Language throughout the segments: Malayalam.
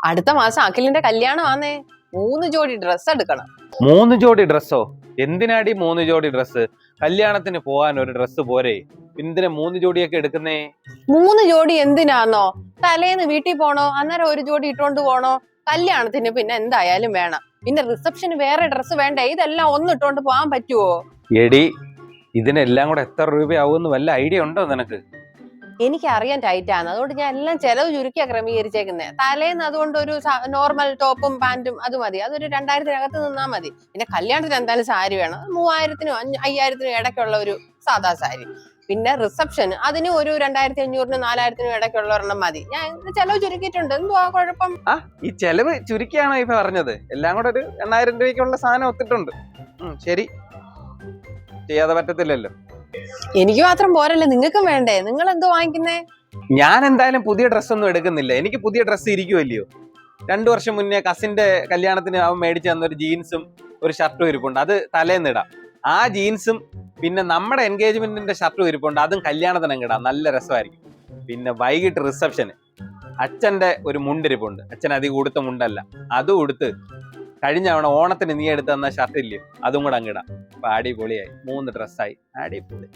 അടുത്ത മാസം അഖിലിന്റെ കല്യാണം ആന്നേ. 3 ജോഡി ഡ്രസ് എടുക്കണം. 3 ജോഡി ഡ്രസ്സോ? എന്തിനാടി 3 ജോഡി ഡ്രസ്സ്? കല്യാണത്തിന് പോവാൻ ഒരു ഡ്രസ്സ് പോരെ, എന്തിനാ 3 ജോഡിയൊക്കെ എടുക്കുന്നേ? 3 ജോഡി എന്തിനാന്നോ? തലേന്ന് വീട്ടിൽ പോണോ, അന്നേരം ഒരു ജോഡി ഇട്ടോണ്ട് പോണോ? കല്യാണത്തിന് പിന്നെ എന്തായാലും വേണം. പിന്നെ റിസപ്ഷന് വേറെ ഡ്രസ്സ് വേണ്ടേ? ഇതെല്ലാം ഒന്നിട്ടോണ്ട് പോകാൻ പറ്റുവോ? എടി, ഇതിനെല്ലാം കൂടെ എത്ര രൂപയാവുമെന്ന് വല്ല ഐഡിയ ഉണ്ടോ നിനക്ക്? എനിക്ക് അറിയാൻ ടൈറ്റാണ്, അതുകൊണ്ട് ഞാൻ എല്ലാം ചെലവ് ചുരുക്കിയാ ക്രമീകരിച്ചേക്കുന്നത്. തലേന്ന് അതുകൊണ്ട് ഒരു നോർമൽ ടോപ്പും പാന്റും അത് മതി, അതൊരു 2000-നകത്ത് നിന്നാ മതി. പിന്നെ കല്യാണത്തിന് എന്തായാലും സാരി വേണം, 3000-നും 5000-നും ഇടയ്ക്കുള്ള ഒരു സാധാ സാരി. പിന്നെ റിസപ്ഷൻ അതിന് ഒരു 2500-നും 4000-നും ഇടയ്ക്കുള്ള ഒരെണ്ണം മതി. ഞാൻ ചെലവ് ചുരുക്കിയിട്ടുണ്ട്. എന്തുവാ കുഴപ്പം? ഈ ചെലവ് ചുരുക്കിയാണോ ഇപ്പൊ പറഞ്ഞത്? എല്ലാം കൂടെ ഒരു 8000 രൂപയ്ക്കുള്ള സാധനം ഒത്തിട്ടുണ്ട്. ശരി, ചെയ്യാതെ പറ്റത്തില്ലല്ലോ. എനിക്ക് മാത്രം പോരല്ലേ, നിങ്ങൾക്കും വേണ്ടേ? നിങ്ങൾ എന്തോ വാങ്ങിക്കുന്നേ? ഞാൻ എന്തായാലും പുതിയ ഡ്രസ്സൊന്നും എടുക്കുന്നില്ല. എനിക്ക് പുതിയ ഡ്രസ്സ് ഇരിക്കുമല്ലയോ. 2 വർഷം മുന്നേ കസിന്റെ കല്യാണത്തിന് അവൻ മേടിച്ചു തന്നൊരു ജീൻസും ഒരു ഷർട്ടും ഇരിപ്പുണ്ട്, അത് തലേന്നിടാം. ആ ജീൻസും പിന്നെ നമ്മുടെ എൻഗേജ്മെന്റിന്റെ ഷർട്ടും ഇരിപ്പുണ്ട്, അതും കല്യാണത്തിനങ്ങ് ഇടാം, നല്ല രസമായിരിക്കും. പിന്നെ വൈകിട്ട് റിസപ്ഷന് അച്ഛന്റെ ഒരു മുണ്ടിരിപ്പുണ്ട്, അച്ഛൻ അധികം ഉടുത്ത മുണ്ടല്ല, അതും ഉടുത്ത് കഴിഞ്ഞ തവണ ഓണത്തിന് നീ എടുത്ത് തന്ന ഷർട്ട് ഇല്ലയോ, അതും കൂടെ അങ്ങിടാം. അപ്പൊ അടിപൊളിയായി, 3 ഡ്രസ്സായി, അടിപൊളി.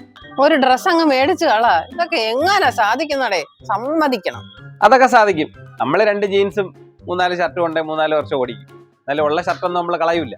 ഒരു ഡ്രസ് അങ്ങ് മേടിച്ചു കള. ഇതൊക്കെ എങ്ങനെ സാധിക്കുന്നടേ? സമ്മതിക്കണം. അതൊക്കെ സാധിക്കും. നമ്മള് 2 ജീൻസും 3-4 ഷർട്ടും ഉണ്ടെങ്കിൽ 3-4 വർഷം ഓടിക്കും. നല്ല ഉള്ള ഷർട്ടൊന്നും നമ്മൾ കളയൂല.